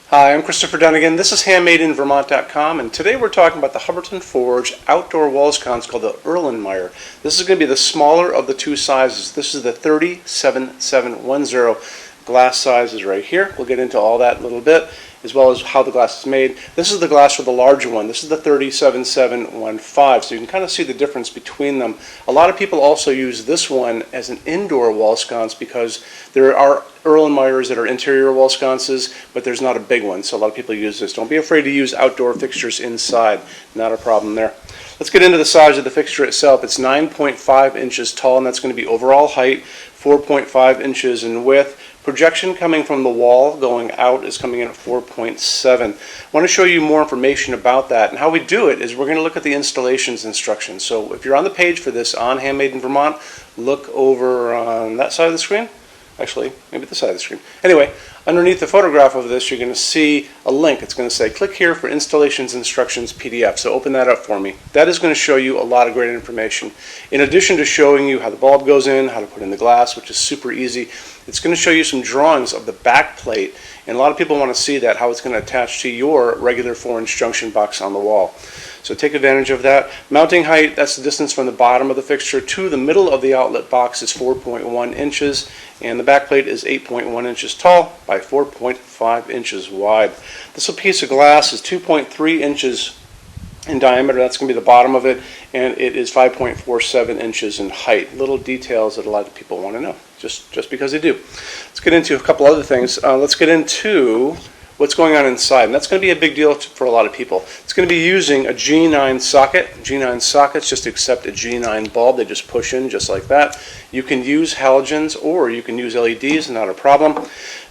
Hi, I'm Christopher Dunnigan. This is HandmadeInVermont.com, and today we're talking about the Hubbardton Forge outdoor wall sconce called the Erlenmeyer. This is going to be the smaller of the two sizes. This is the 37710 glass sizes right here. We'll get into all that in a little bit, as well as how the glass is made. This is the glass for the larger one. This is the 37715, so you can kind of see the difference between them. A lot of people also use this one as an indoor wall sconce because there are Erlenmeyers that are interior wall sconces, but there's not a big one, so a lot of people use this. Don't be afraid to use outdoor fixtures inside. Not a problem there. Let's get into the size of the fixture itself. It's 9.5 inches tall, and that's going to be overall height, 4.5 inches in width. Projection coming from the wall going out is coming in at 4.7. I want to show you more information about that, and how we do it is we're going to look at the installations instructions. So if you're on the page for this on Handmade in Vermont, look over on that side of the screen. Actually, maybe this side of the screen. Anyway, underneath the photograph of this, you're going to see a link. It's going to say, click here for installations instructions PDF. So open that up for me. That is going to show you a lot of great information. In addition to showing you how the bulb goes in, how to put in the glass, which is super easy, it's going to show you some drawings of the back plate. And a lot of people want to see that, how it's going to attach to your regular 4-inch junction box on the wall. So take advantage of that. Mounting height, that's the distance from the bottom of the fixture to the middle of the outlet box, is 4.1 inches, and the back plate is 8.1 inches tall by 4.5 inches wide. This piece of glass is 2.3 inches in diameter. That's going to be the bottom of it, and it is 5.47 inches in height. Little details that a lot of people want to know, just because they do. Let's get into a couple other things. Let's get into what's going on inside, and that's going to be a big deal for a lot of people. It's going to be using a G9 socket. G9 sockets just accept a G9 bulb. They just push in just like that. You can use halogens or you can use LEDs, not a problem.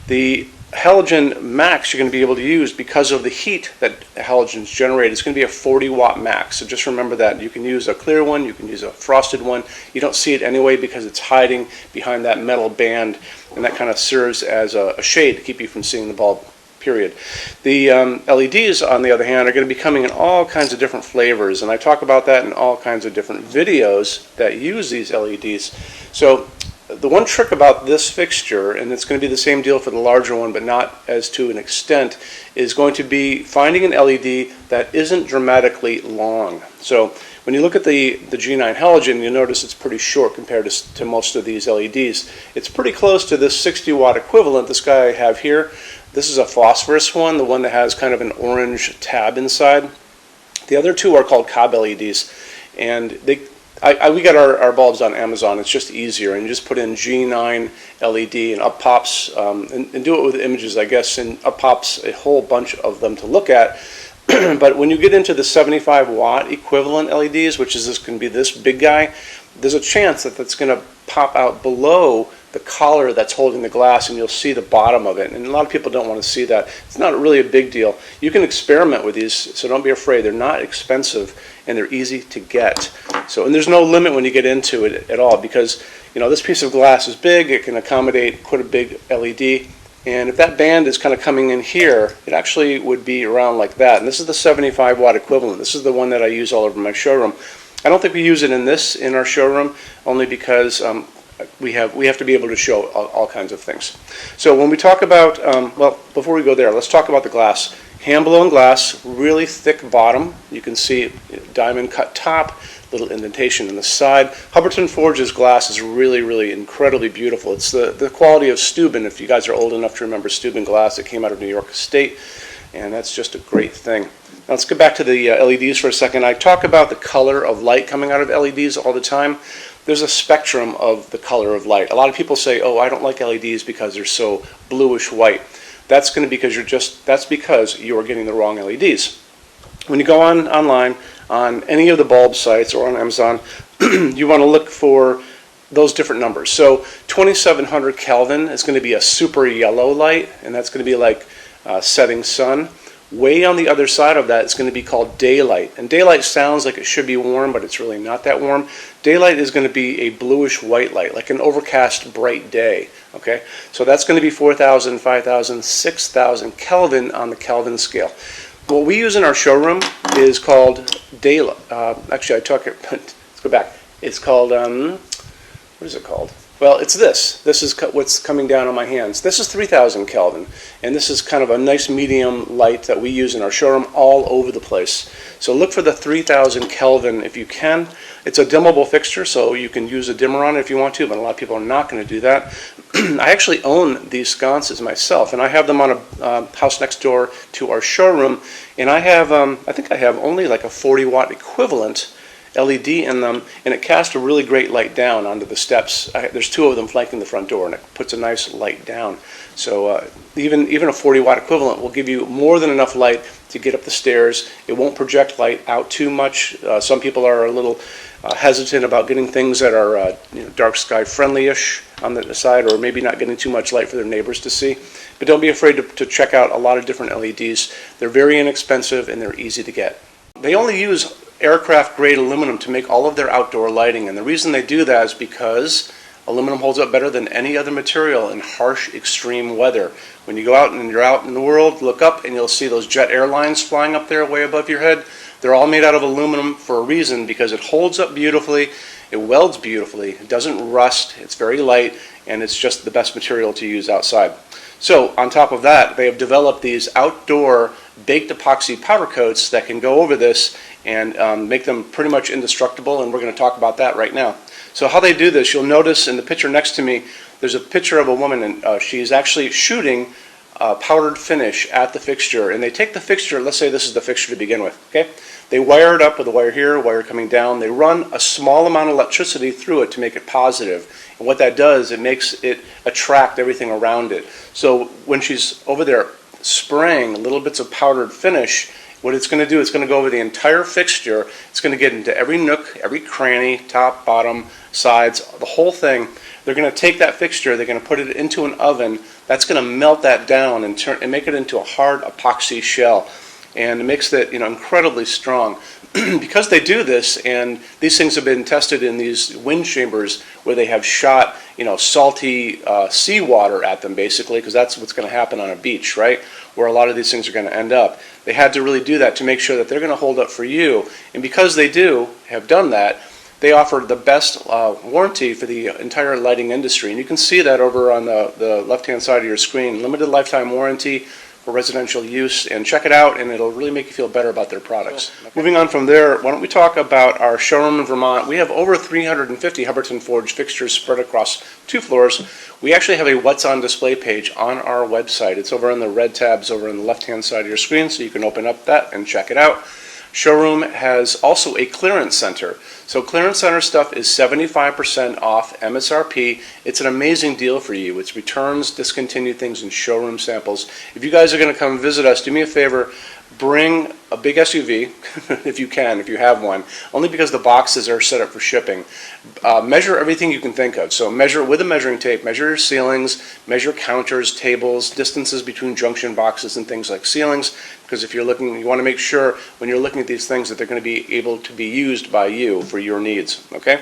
The halogen max you're going to be able to use, because of the heat that halogens generate, it's going to be a 40 watt max. So just remember that. You can use a clear one, you can use a frosted one. You don't see it anyway because it's hiding behind that metal band, and that kind of serves as a shade to keep you from seeing the bulb. Period. The LEDs, on the other hand, are going to be coming in all kinds of different flavors, and I talk about that in all kinds of different videos that use these LEDs. So the one trick about this fixture, and it's going to be the same deal for the larger one, but not as to an extent, is going to be finding an LED that isn't dramatically long. So when you look at the G9 halogen, you'll notice it's pretty short compared to most of these LEDs. It's pretty close to this 60 watt equivalent, this guy I have here. This is a phosphorus one, the one that has kind of an orange tab inside. The other two are called cob LEDs, and we got our bulbs on Amazon. It's just easier, and you just put in G9 LED, and up pops, and do it with images, I guess, and up pops a whole bunch of them to look at. But when you get into the 75 watt equivalent LEDs, which is going to be this big guy, there's a chance that that's going to pop out below the collar that's holding the glass, and you'll see the bottom of it. And a lot of people don't want to see that. It's not really a big deal. You can experiment with these, so don't be afraid. They're not expensive, and they're easy to get. So, and there's no limit when you get into it at all, because this piece of glass is big. It can accommodate quite a big LED. And if that band is kind of coming in here, it actually would be around like that. And this is the 75 watt equivalent. This is the one that I use all over my showroom. I don't think we use it in our showroom, only because we have to be able to show all kinds of things. So when we talk about, well, before we go there, let's talk about the glass. Hand-blown glass, really thick bottom. You can see diamond cut top, little indentation in the side. Hubbardton Forge's glass is really, really incredibly beautiful. It's the quality of Steuben, if you guys are old enough to remember Steuben glass. It came out of New York State, and that's just a great thing. Now let's get back to the LEDs for a second. I talk about the color of light coming out of LEDs all the time. There's a spectrum of the color of light. A lot of people say, oh, I don't like LEDs because they're so bluish white. That's going to be because that's because you're getting the wrong LEDs. When you go online on any of the bulb sites or on Amazon, you want to look for those different numbers. So 2700 Kelvin is going to be a super yellow light, and that's going to be like setting sun. Way on the other side of that, it's going to be called daylight. And daylight sounds like it should be warm, but it's really not that warm. Daylight is going to be a bluish white light, like an overcast bright day. Okay, so that's going to be 4,000, 5,000, 6,000 Kelvin on the Kelvin scale. What we use in our showroom is called daylight. Actually, let's go back. It's called, what is it called? Well, it's this. This is what's coming down on my hands. This is 3,000 Kelvin, and this is kind of a nice medium light that we use in our showroom all over the place. So look for the 3,000 Kelvin if you can. It's a dimmable fixture, so you can use a dimmer on it if you want to, but a lot of people are not going to do that. I actually own these sconces myself, and I have them on a house next door to our showroom, and I have, I think I have only like a 40-watt equivalent LED in them, and it casts a really great light down onto the steps. There's two of them flanking the front door, and it puts a nice light down. So even a 40-watt equivalent will give you more than enough light to get up the stairs. It won't project light out too much. Some people are a little hesitant about getting things that are dark sky friendly-ish on the side, or maybe not getting too much light for their neighbors to see. But don't be afraid to check out a lot of different LEDs. They're very inexpensive and they're easy to get. They only use aircraft grade aluminum to make all of their outdoor lighting, and the reason they do that is because aluminum holds up better than any other material in harsh extreme weather. When you go out and you're out in the world, look up and you'll see those jet airlines flying up there way above your head. They're all made out of aluminum for a reason, because it holds up beautifully, it welds beautifully, it doesn't rust, it's very light, and it's just the best material to use outside. So on top of that, they have developed these outdoor baked epoxy powder coats that can go over this and make them pretty much indestructible, and we're going to talk about that right now. So how they do this, you'll notice in the picture next to me, there's a picture of a woman, and she's actually shooting powdered finish at the fixture, and they take the fixture, let's say this is the fixture to begin with, okay? They wire it up with a wire here, a wire coming down. They run a small amount of electricity through it to make it positive. And what that does, it makes it attract everything around it. So when she's over there spraying little bits of powdered finish, what it's going to do, it's going to go over the entire fixture. It's going to get into every nook, every cranny, top, bottom, sides, the whole thing. They're going to take that fixture, they're going to put it into an oven. That's going to melt that down and make it into a hard epoxy shell. And it makes it incredibly strong. Because they do this, and these things have been tested in these wind chambers where they have shot salty seawater at them, basically, because that's what's going to happen on a beach, right, where a lot of these things are going to end up. They had to really do that to make sure that they're going to hold up for you. And because they have done that, they offer the best warranty for the entire lighting industry. And you can see that over on the left-hand side of your screen. Limited lifetime warranty for residential use, and check it out, and it'll really make you feel better about their products. Okay. Moving on from there, why don't we talk about our showroom in Vermont. We have over 350 Hubbardton Forge fixtures spread across 2 floors. We actually have a What's on Display page on our website. It's over on the red tabs over on the left-hand side of your screen, so you can open up that and check it out. Showroom has also a clearance center. So clearance center stuff is 75% off MSRP. It's an amazing deal for you. It's returns, discontinued things, and showroom samples. If you guys are going to come visit us, do me a favor, bring a big SUV, if you can, if you have one, only because the boxes are set up for shipping. Measure everything you can think of. So measure with a measuring tape, measure your ceilings, measure counters, tables, distances between junction boxes and things like ceilings, because if you're looking, you want to make sure when you're looking at these things that they're going to be able to be used by you for your needs, okay?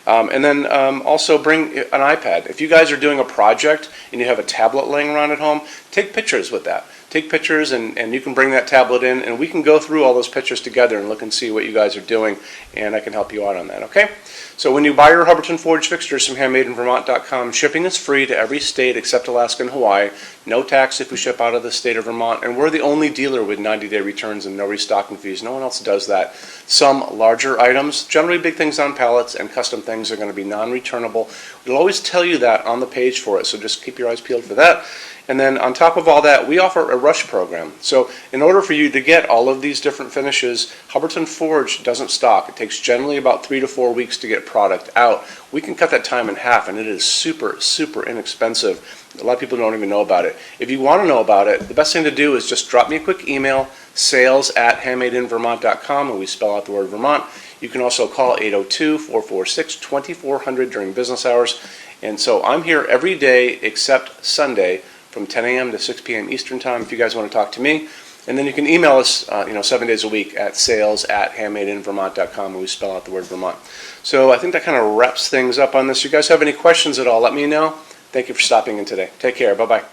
And then also bring an iPad. If you guys are doing a project and you have a tablet laying around at home, take pictures with that. Take pictures, and you can bring that tablet in, and we can go through all those pictures together and look and see what you guys are doing, and I can help you out on that, okay? So when you buy your Hubbardton Forge fixtures from HandmadeInVermont.com, shipping is free to every state except Alaska and Hawaii. No tax if we ship out of the state of Vermont, and we're the only dealer with 90-day returns and no restocking fees. No one else does that. Some larger items, generally big things on pallets and custom things, are going to be non-returnable. We'll always tell you that on the page for it, so just keep your eyes peeled for that. And then on top of all that, we offer a rush program. So in order for you to get all of these different finishes, Hubbardton Forge doesn't stock. It takes generally about 3 to 4 weeks to get product out. We can cut that time in half, and it is super, super inexpensive. A lot of people don't even know about it. If you want to know about it, the best thing to do is just drop me a quick email, sales@HandmadeInVermont.com, and we spell out the word Vermont. You can also call 802-446-2400 during business hours. And so I'm here every day except Sunday, from 10 a.m. to 6 p.m. Eastern Time if you guys want to talk to me. And then you can email us 7 days a week at sales@HandmadeInVermont.com, and we spell out the word Vermont. So I think that kind of wraps things up on this. You guys have any questions at all, let me know. Thank you for stopping in today. Take care. Bye-bye.